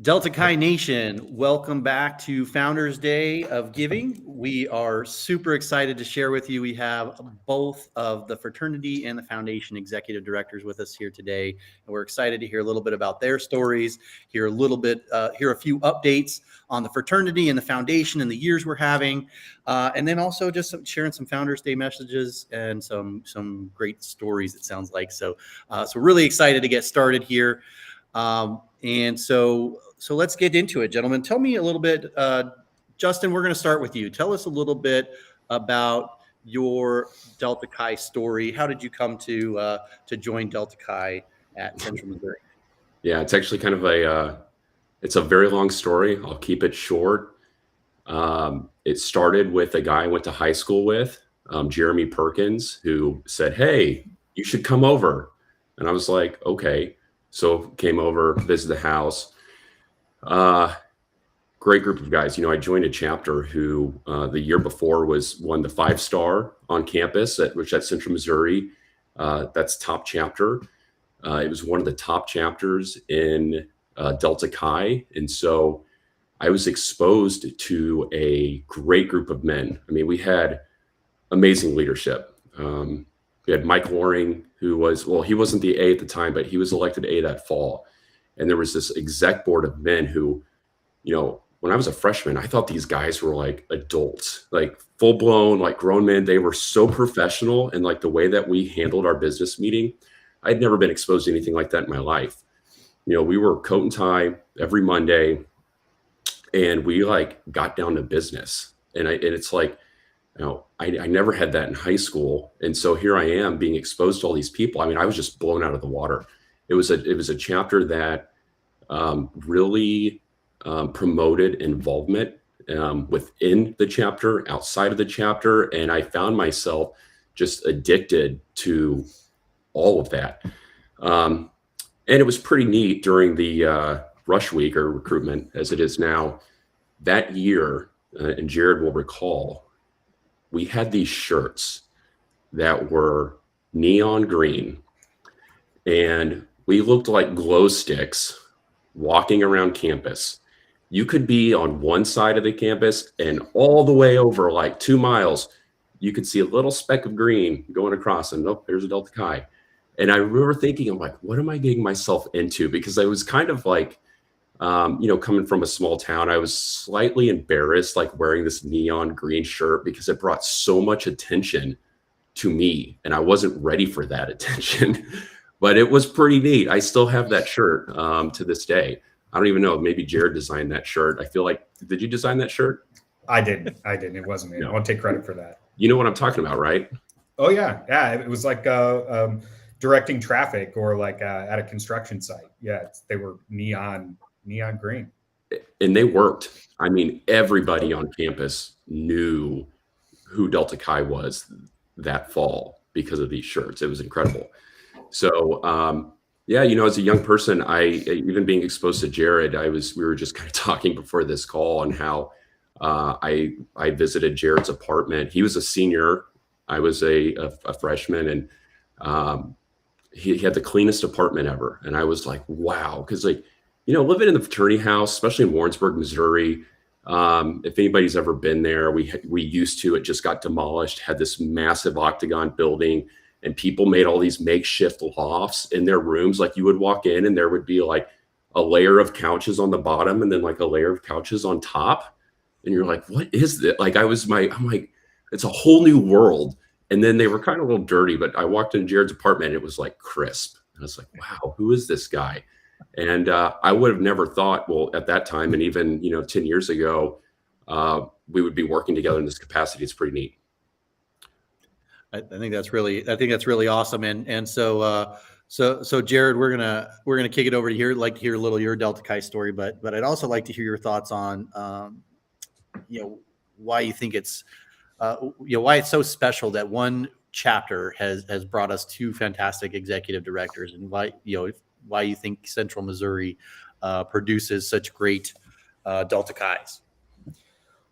Delta Chi Nation, welcome back to Founders Day of Giving. We are super excited to share with you. We have both of the Fraternity and the Foundation executive directors with us here today. And we're excited to hear a little bit about their stories, hear a few updates on the Fraternity and the Foundation and the years we're having, and then also just sharing some Founders Day messages and some great stories, it sounds like. So really excited to get started here. So let's get into it, gentlemen. Tell me a little bit, Justin, we're going to start with you. Tell us a little bit about your Delta Chi story. How did you come to join Delta Chi at Central Missouri? Yeah, it's actually kind of it's a very long story. I'll keep it short. It started with a guy I went to high school with, Jeremy Perkins, who said, "Hey, you should come over." And I was like, okay. So came over, visited the house. Great group of guys. I joined a chapter who the year before won the 5-star on campus at Central Missouri. That's top chapter. It was one of the top chapters in Delta Chi. And so I was exposed to a great group of men. I mean, we had amazing leadership. We had Mike Loring, who he wasn't the A at the time, but he was elected A that fall. And there was this exec board of men who, when I was a freshman, I thought these guys were like adults, like full blown, like grown men. They were so professional, and like the way that we handled our business meeting, I'd never been exposed to anything like that in my life. We were coat and tie every Monday, and we like got down to business. And it's like, I never had that in high school. And so here I am being exposed to all these people. I mean, I was just blown out of the water. It was a chapter that really promoted involvement within the chapter, outside of the chapter. And I found myself just addicted to all of that. And it was pretty neat during the rush week or recruitment, as it is now. That year, and Jerod will recall, we had these shirts that were neon green, and we looked like glow sticks walking around campus. You could be on one side of the campus, and all the way over like 2 miles, you could see a little speck of green going across, and there's a Delta Chi. And I remember thinking, I'm like, what am I getting myself into? Because I was kind of like, coming from a small town, I was slightly embarrassed, like wearing this neon green shirt, because it brought so much attention to me, and I wasn't ready for that attention. But it was pretty neat. I still have that shirt to this day. I don't even know. Maybe Jerod designed that shirt. I feel like, did you design that shirt? I didn't. It wasn't me. No. I won't take credit for that. You know what I'm talking about, right? Oh yeah. Yeah. It was like directing traffic or like at a construction site. Yeah. They were neon green. And they worked. I mean, everybody on campus knew who Delta Chi was that fall because of these shirts. It was incredible. So, as a young person, even being exposed to Jerod, we were just kind of talking before this call on how I visited Jerod's apartment. He was a senior. I was a freshman, and he had the cleanest apartment ever. And I was like, wow. Because living in the fraternity house, especially in Warrensburg, Missouri, if anybody's ever been there, we used to, it just got demolished, had this massive octagon building, and people made all these makeshift lofts in their rooms. Like you would walk in and there would be like a layer of couches on the bottom and then like a layer of couches on top. And you're like, what is this? Like I'm like, it's a whole new world. And then they were kind of a little dirty, but I walked into Jerod's apartment and it was like crisp. And I was like, wow, who is this guy? And I would have never thought, well, at that time, and even 10 years ago, we would be working together in this capacity. It's pretty neat. I think that's really awesome. And so Jerod, we're gonna kick it over to you. I'd like to hear a little of your Delta Chi story, but I'd also like to hear your thoughts on why you think it's why it's so special that one chapter has brought us 2 fantastic executive directors, and why you think Central Missouri produces such great Delta Chis.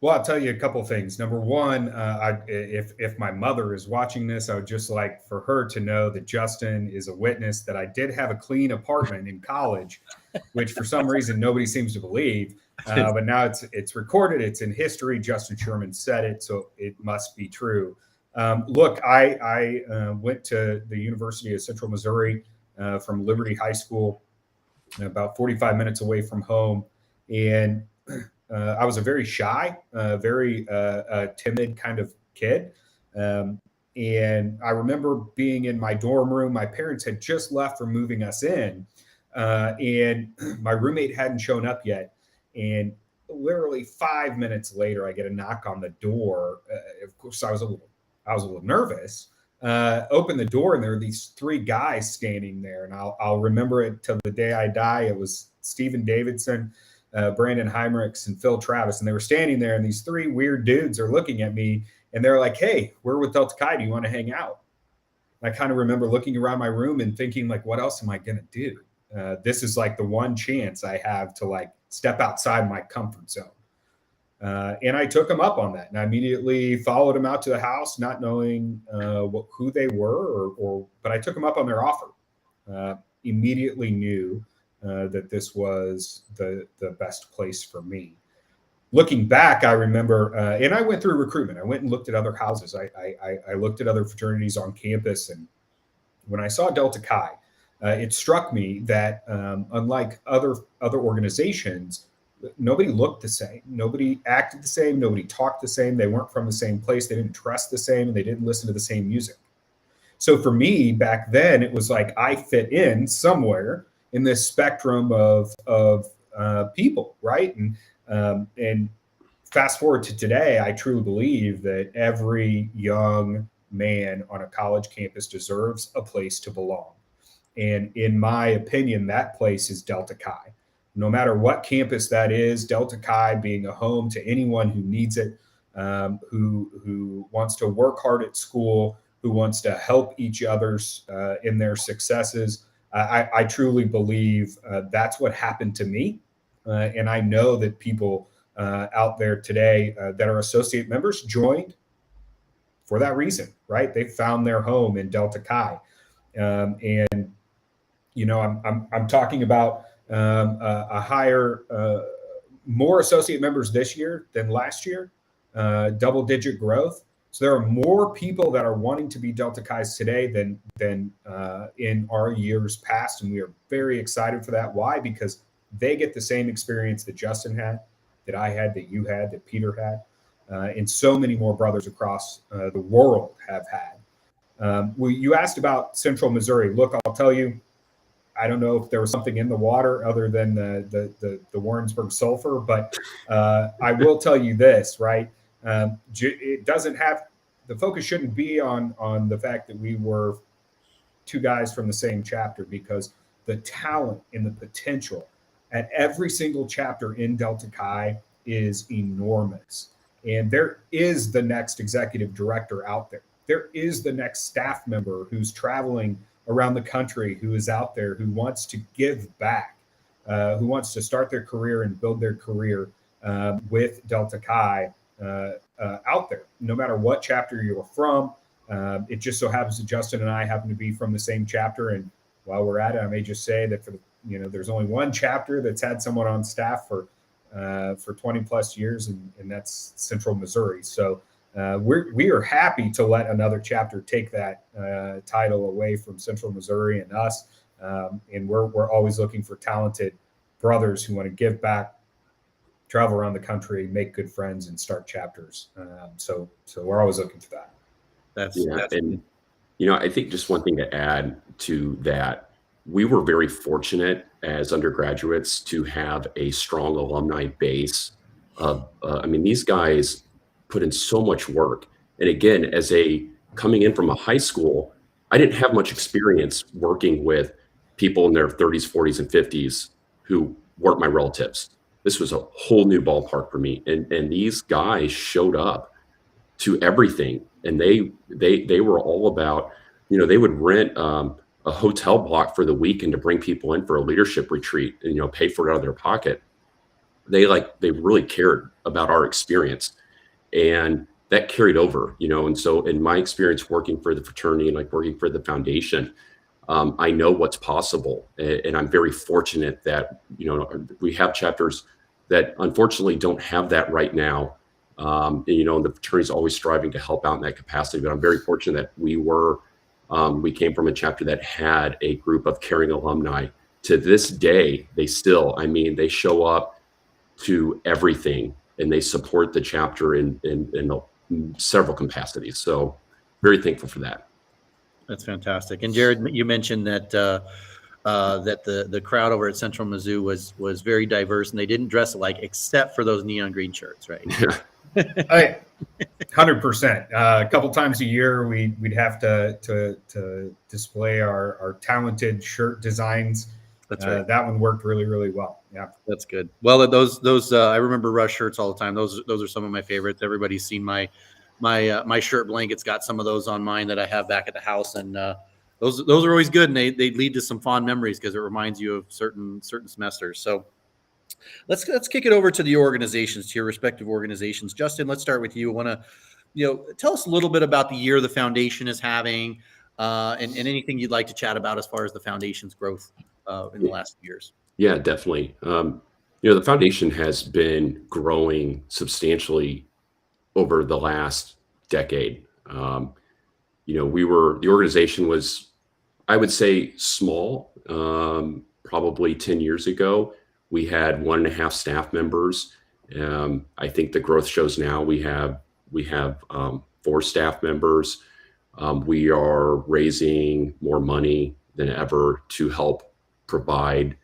Well, I'll tell you a couple things. Number one, if my mother is watching this, I would just like for her to know that Justin is a witness that I did have a clean apartment in college, which for some reason nobody seems to believe. But now it's recorded. It's in history. Justin Sherman said it, so it must be true. Look, I went to the University of Central Missouri from Liberty High School, about 45 minutes away from home, and I was a very shy, very timid kind of kid. And I remember being in my dorm room. My parents had just left for moving us in, and my roommate hadn't shown up yet. And literally 5 minutes later, I get a knock on the door. Of course, I was a little nervous. Opened the door, and there were these three guys standing there, and I'll remember it till the day I die. It was Stephen Davidson, Brandon Heinrichs, and Phil Travis, and they were standing there, and these three weird dudes are looking at me, and they're like, "Hey, we're with Delta Chi. Do you want to hang out?" And I kind of remember looking around my room and thinking, like, what else am I gonna do? This is like the one chance I have to like step outside my comfort zone. And I took them up on that, and I immediately followed them out to the house, not knowing who they were, but I took them up on their offer. Immediately knew that this was the best place for me. Looking back, I remember, and I went through recruitment. I went and looked at other houses. I looked at other fraternities on campus, and when I saw Delta Chi, it struck me that unlike other organizations, nobody looked the same. Nobody acted the same. Nobody talked the same. They weren't from the same place. They didn't dress the same, and they didn't listen to the same music. So for me back then, it was like I fit in somewhere in this spectrum of people, right? And fast forward to today, I truly believe that every young man on a college campus deserves a place to belong. And in my opinion, that place is Delta Chi. No matter what campus that is, Delta Chi being a home to anyone who needs it, who wants to work hard at school, who wants to help each other's in their successes. I truly believe that's what happened to me. And I know that people out there today that are associate members joined for that reason, right? They found their home in Delta Chi. And, you know, I'm talking about a higher, more associate members this year than last year, double-digit growth. So there are more people that are wanting to be Delta Chi's today than in our years past, and we are very excited for that. Why? Because they get the same experience that Justin had, that I had, that you had, that Peter had, and so many more brothers across the world have had. Well, you asked about Central Missouri. Look, I'll tell you, I don't know if there was something in the water other than the Warrensburg sulfur, but I will tell you this, right? It doesn't have, the focus shouldn't be on the fact that we were two guys from the same chapter, because the talent and the potential at every single chapter in Delta Chi is enormous. And there is the next executive director out there. There is the next staff member who's traveling around the country, who is out there, who wants to give back, who wants to start their career and build their career with Delta Chi out there, no matter what chapter you're from. It just so happens that Justin and I happen to be from the same chapter. And while we're at it, I may just say that there's only one chapter that's had someone on staff for 20 plus years, and that's Central Missouri. So we are happy to let another chapter take that title away from Central Missouri and us. And we're always looking for talented brothers who want to give back, travel around the country, make good friends, and start chapters. So we're always looking for that. And I think just one thing to add to that, we were very fortunate as undergraduates to have a strong alumni base. These guys put in so much work. And again, coming in from a high school, I didn't have much experience working with people in their 30s, 40s, and 50s who weren't my relatives. This was a whole new ballpark for me. And these guys showed up to everything. And they were all about, they would rent a hotel block for the weekend to bring people in for a leadership retreat and, pay for it out of their pocket. they really cared about our experience, and that carried over, and so in my experience working for the fraternity and like working for the foundation, I know what's possible, and I'm very fortunate that we have chapters that unfortunately don't have that right now. And the fraternity is always striving to help out in that capacity, but I'm very fortunate that we came from a chapter that had a group of caring alumni. To this day, they show up to everything, and they support the chapter in several capacities. So very thankful for that. That's fantastic. And Jerod, you mentioned that that the crowd over at Central Mizzou was very diverse, and they didn't dress alike except for those neon green shirts, right? 100%. A couple times a year, we'd have to display our talented shirt designs. That's right. That one worked really, really well. Yeah, that's good. Well, those I remember Rush shirts all the time. Those are some of my favorites. Everybody's seen my shirt blanket's got some of those on mine that I have back at the house, and those are always good, and they lead to some fond memories because it reminds you of certain semesters. So let's kick it over to the organizations, to your respective organizations. Justin, let's start with you. I want to tell us a little bit about the year the foundation is having, and anything you'd like to chat about as far as the foundation's growth in the last few years. Yeah, definitely. The foundation has been growing substantially over the last decade. The organization was, I would say, small. Probably 10 years ago, we had 1.5 staff members. I think the growth shows now we have 4 staff members. We are raising more money than ever to help provide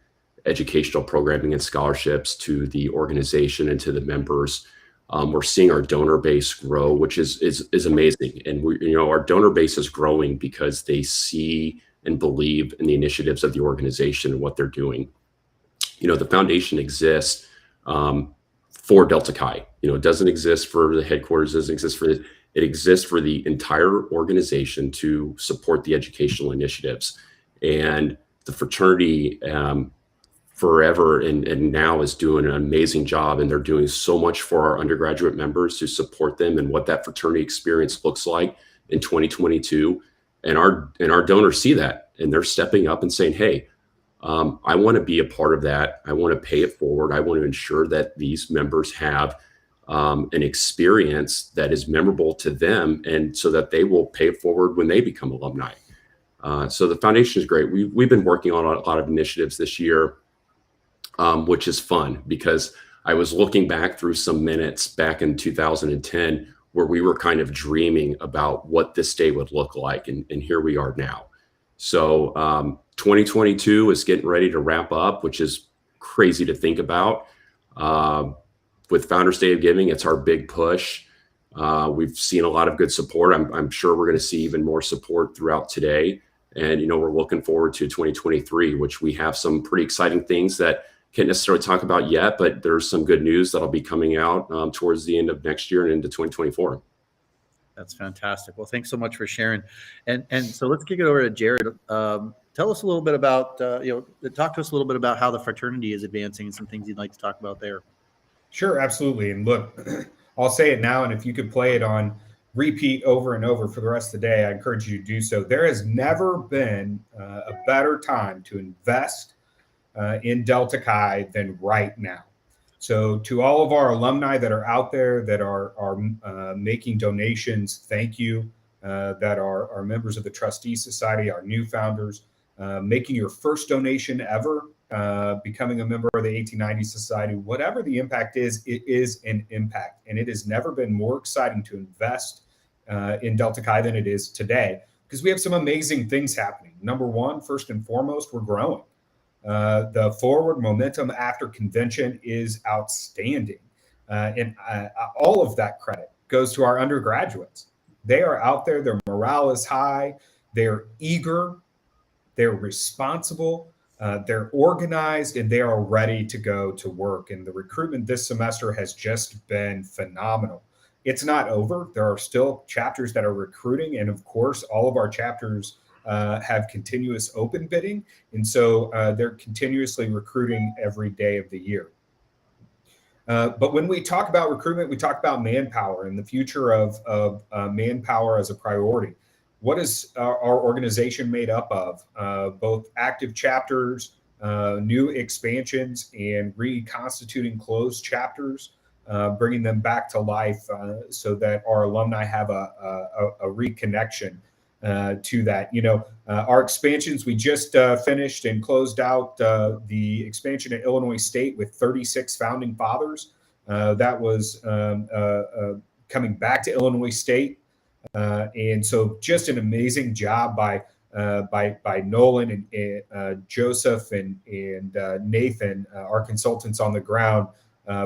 educational programming and scholarships to the organization and to the members. We're seeing our donor base grow, which is amazing. And our donor base is growing because they see and believe in the initiatives of the organization and what they're doing. The foundation exists for Delta Chi. It doesn't exist for the headquarters, doesn't exist for it. It exists for the entire organization to support the educational initiatives. And the fraternity forever and now is doing an amazing job, and they're doing so much for our undergraduate members to support them and what that fraternity experience looks like in 2022. And our donors see that, and they're stepping up and saying, hey, I want to be a part of that. I want to pay it forward. I want to ensure that these members have an experience that is memorable to them, and so that they will pay it forward when they become alumni. So the foundation is great. We've been working on a lot of initiatives this year, which is fun because I was looking back through some minutes back in 2010 where we were kind of dreaming about what this day would look like. And here we are now. So 2022 is getting ready to wrap up, which is crazy to think about. With Founders Day of Giving, it's our big push. We've seen a lot of good support. I'm sure we're going to see even more support throughout today. And, we're looking forward to 2023, which we have some pretty exciting things that can't necessarily talk about yet, but there's some good news that'll be coming out towards the end of next year and into 2024. That's fantastic. Well, thanks so much for sharing. And so let's kick it over to Jerod. Tell us a little bit about, talk to us a little bit about how the fraternity is advancing and some things you'd like to talk about there. Sure, absolutely. And look, I'll say it now, and if you could play it on repeat over and over for the rest of the day, I encourage you to do so. There has never been a better time to invest in Delta Chi than right now. So to all of our alumni that are out there that are making donations, thank you. That are members of the Trustee Society, our new founders, making your first donation ever, becoming a member of the 1890 Society, whatever the impact is, it is an impact. And it has never been more exciting to invest in Delta Chi than it is today, because we have some amazing things happening. Number one, first and foremost, we're growing. The forward momentum after convention is outstanding. And all of that credit goes to our undergraduates. They are out there. Their morale is high. They're eager. They're responsible. They're organized, and they are ready to go to work. And the recruitment this semester has just been phenomenal. It's not over. There are still chapters that are recruiting. And of course, all of our chapters have continuous open bidding. And so they're continuously recruiting every day of the year. But when we talk about recruitment, we talk about manpower and the future of manpower as a priority. What is our organization made up of? Both active chapters, new expansions, and reconstituting closed chapters, bringing them back to life so that our alumni have a reconnection to that. Our expansions, we just finished and closed out the expansion at Illinois State with 36 founding fathers. That was coming back to Illinois State. And so just an amazing job by Nolan and Joseph and Nathan, our consultants on the ground,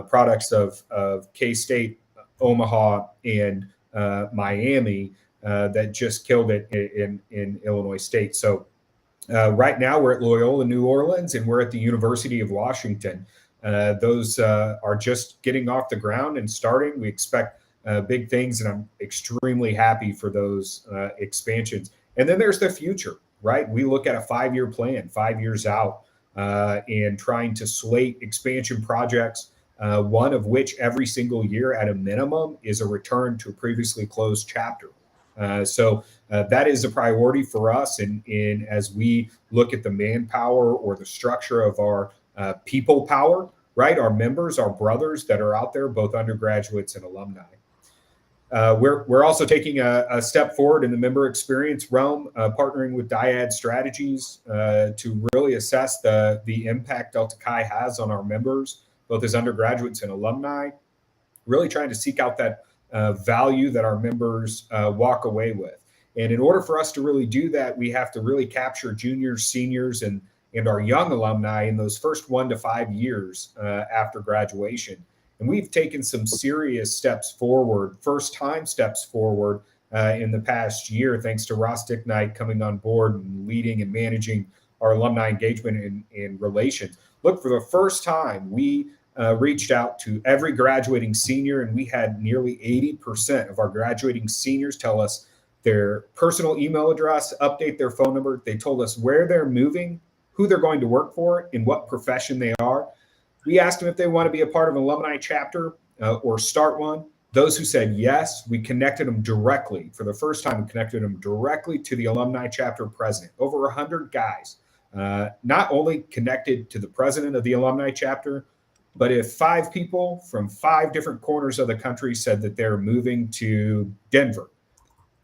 products of K-State, Omaha, and Miami, that just killed it in Illinois State. So right now we're at Loyola New Orleans and we're at the University of Washington. Those are just getting off the ground and starting. We expect big things, and I'm extremely happy for those expansions. And then there's the future, right? We look at a 5-year plan, 5 years out, and trying to slate expansion projects, one of which every single year at a minimum is a return to a previously closed chapter. So that is a priority for us. And as we look at the manpower or the structure of our people power, right? Our members, our brothers that are out there, both undergraduates and alumni. We're also taking a step forward in the member experience realm, partnering with Dyad Strategies to really assess the impact Delta Chi has on our members, both as undergraduates and alumni, really trying to seek out that value that our members walk away with. And in order for us to really do that, we have to really capture juniors, seniors, and our young alumni in those first 1 to 5 years after graduation. And we've taken some serious steps forward, first-time steps forward in the past year, thanks to Ross Dicknight coming on board and leading and managing our alumni engagement and relations. Look, for the first time, we reached out to every graduating senior, and we had nearly 80% of our graduating seniors tell us their personal email address, update their phone number. They told us where they're moving, who they're going to work for, in what profession they are. We asked them if they want to be a part of an alumni chapter or start one. Those who said yes, we connected them directly. For the first time, we connected them directly to the alumni chapter president. Over 100 guys, not only connected to the president of the alumni chapter, but if 5 people from 5 different corners of the country said that they're moving to Denver,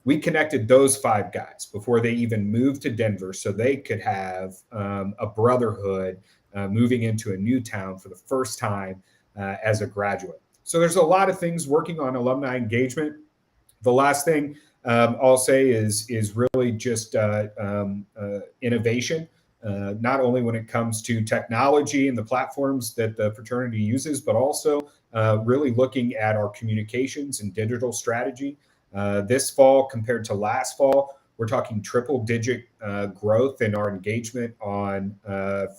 we connected those 5 guys before they even moved to Denver so they could have a brotherhood moving into a new town for the first time as a graduate. So there's a lot of things working on alumni engagement. The last thing I'll say is really just innovation, not only when it comes to technology and the platforms that the fraternity uses, but also really looking at our communications and digital strategy. This fall compared to last fall, we're talking triple-digit growth in our engagement on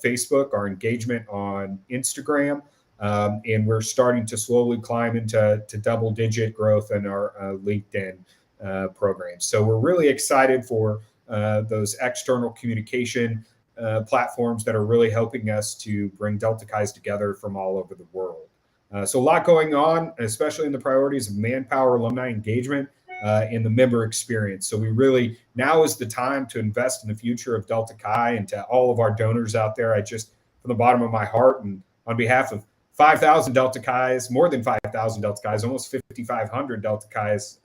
Facebook, our engagement on Instagram, and we're starting to slowly climb into double-digit growth in our LinkedIn programs. So we're really excited for those external communication platforms that are really helping us to bring Delta Chi's together from all over the world. So a lot going on, especially in the priorities of manpower, alumni engagement, in the member experience. So we really, now is the time to invest in the future of Delta Chi. And to all of our donors out there, I just, from the bottom of my heart and on behalf of 5,000 Delta Chi's, more than 5,000 Delta Chi's, almost 5,500 Delta Chi's,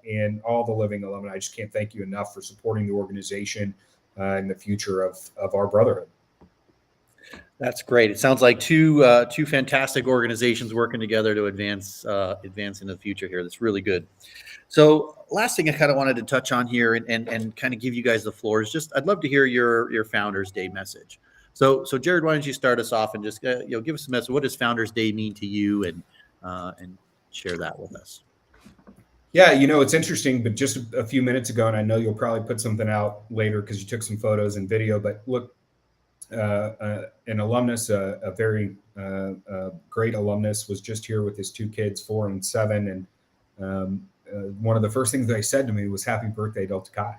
and all the living alumni, I just can't thank you enough for supporting the organization and the future of our brotherhood. That's great. It sounds like two fantastic organizations working together to advance into the future here. That's really good. So last thing I kind of wanted to touch on here and kind of give you guys the floor is just, I'd love to hear your Founders Day message. So Jerod, why don't you start us off and just give us a message. What does Founders Day mean to you, and share that with us? Yeah, it's interesting, but just a few minutes ago, and I know you'll probably put something out later because you took some photos and video, but look, an alumnus, a very great alumnus, was just here with his 2 kids, 4 and 7, and one of the first things they said to me was "Happy birthday, Delta Chi."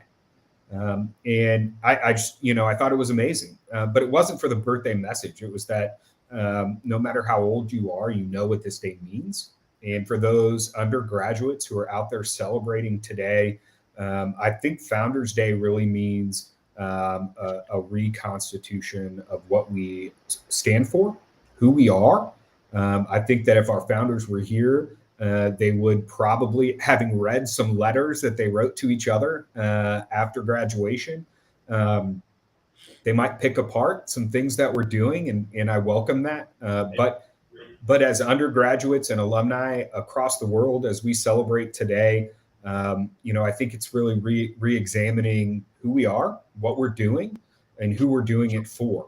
And I just, I thought it was amazing, but it wasn't for the birthday message. It was that no matter how old you are, you know what this day means. And for those undergraduates who are out there celebrating today, I think Founders Day really means a reconstitution of what we stand for, who we are. I think that if our founders were here, they would probably, having read some letters that they wrote to each other after graduation, they might pick apart some things that we're doing, and I welcome that. But as undergraduates and alumni across the world, as we celebrate today, I think it's really re-examining who we are, what we're doing, and who we're doing it for,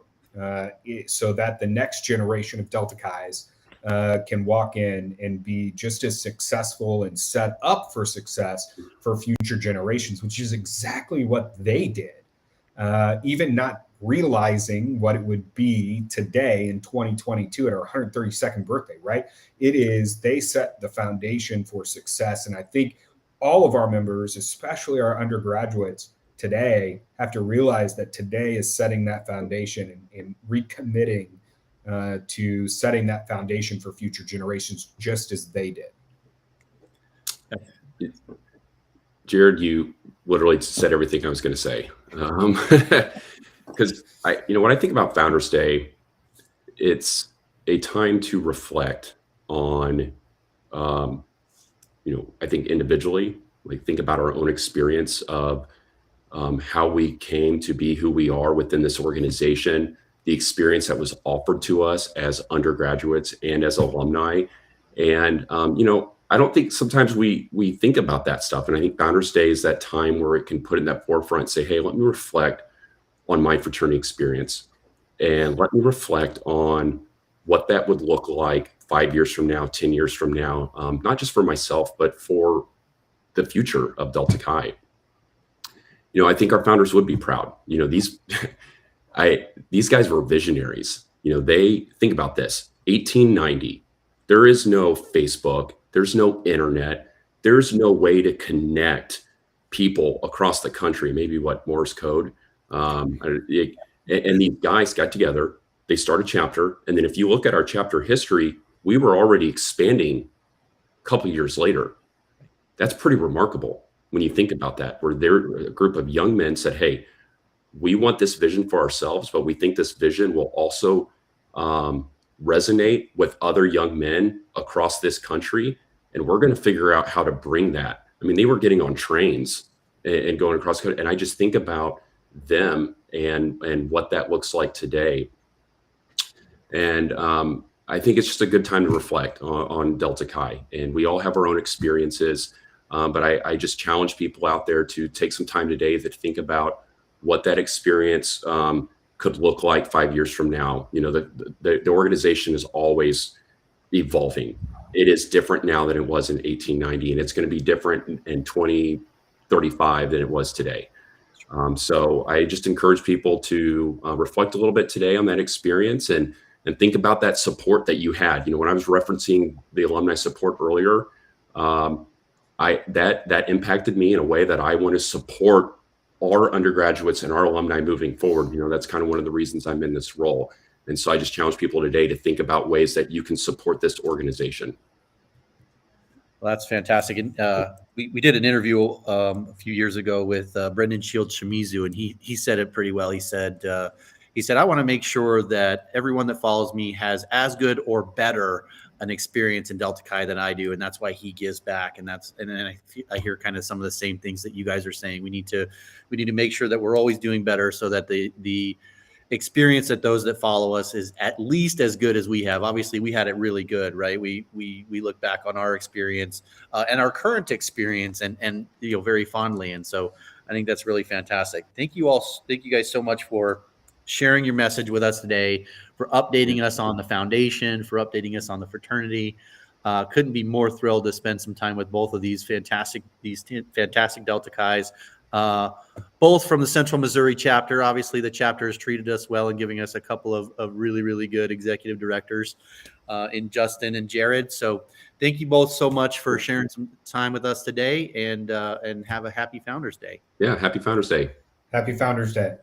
so that the next generation of Delta Chi's can walk in and be just as successful and set up for success for future generations, which is exactly what they did. Even not realizing what it would be today in 2022 at our 132nd birthday, right? They set the foundation for success. And I think all of our members, especially our undergraduates today, have to realize that today is setting that foundation and recommitting to setting that foundation for future generations, just as they did. Jerod, you literally said everything I was going to say. Because when I think about Founders Day, it's a time to reflect on, I think individually, like think about our own experience of how we came to be who we are within this organization, the experience that was offered to us as undergraduates and as alumni. And, I don't think sometimes we think about that stuff. And I think Founders Day is that time where it can put in that forefront and say, hey, let me reflect on my fraternity experience and let me reflect on what that would look like 5 years from now, 10 years from now, not just for myself, but for the future of Delta Chi. I think our founders would be proud. These guys were visionaries. They think about this, 1890, there is no Facebook, there's no internet, there's no way to connect people across the country, maybe Morse code. And these guys got together, they started a chapter. And then if you look at our chapter history, we were already expanding a couple years later. That's pretty remarkable when you think about that, where a group of young men said, hey, we want this vision for ourselves, but we think this vision will also resonate with other young men across this country. And we're going to figure out how to bring that. I mean, they were getting on trains and going across country. And I just think about them and what that looks like today. And I think it's just a good time to reflect on Delta Chi. And we all have our own experiences. But I just challenge people out there to take some time today to think about what that experience could look like 5 years from now. The organization is always evolving. It is different now than it was in 1890, and it's going to be different in 2035 than it was today. So I just encourage people to reflect a little bit today on that experience and think about that support that you had. When I was referencing the alumni support earlier, that impacted me in a way that I want to support our undergraduates and our alumni moving forward. That's kind of one of the reasons I'm in this role. And so I just challenge people today to think about ways that you can support this organization. Well, that's fantastic. And we did an interview a few years ago with Brendan Shields Shimizu, and he said it pretty well. He said, I want to make sure that everyone that follows me has as good or better an experience in Delta Chi than I do, and that's why he gives back. And then I hear kind of some of the same things that you guys are saying. We need to make sure that we're always doing better, so that the experience that those that follow us is at least as good as we have. Obviously, we had it really good, right? We look back on our experience and our current experience and very fondly. And so I think that's really fantastic. Thank you guys so much for sharing your message with us today, for updating us on the foundation, for updating us on the fraternity. Couldn't be more thrilled to spend some time with both of these fantastic Delta Chi's, both from the Central Missouri chapter. Obviously, the chapter has treated us well and giving us a couple of really, really good executive directors in Justin and Jerod. So thank you both so much for sharing some time with us today, and have a happy Founders Day. Yeah, happy Founders Day. Happy Founders Day.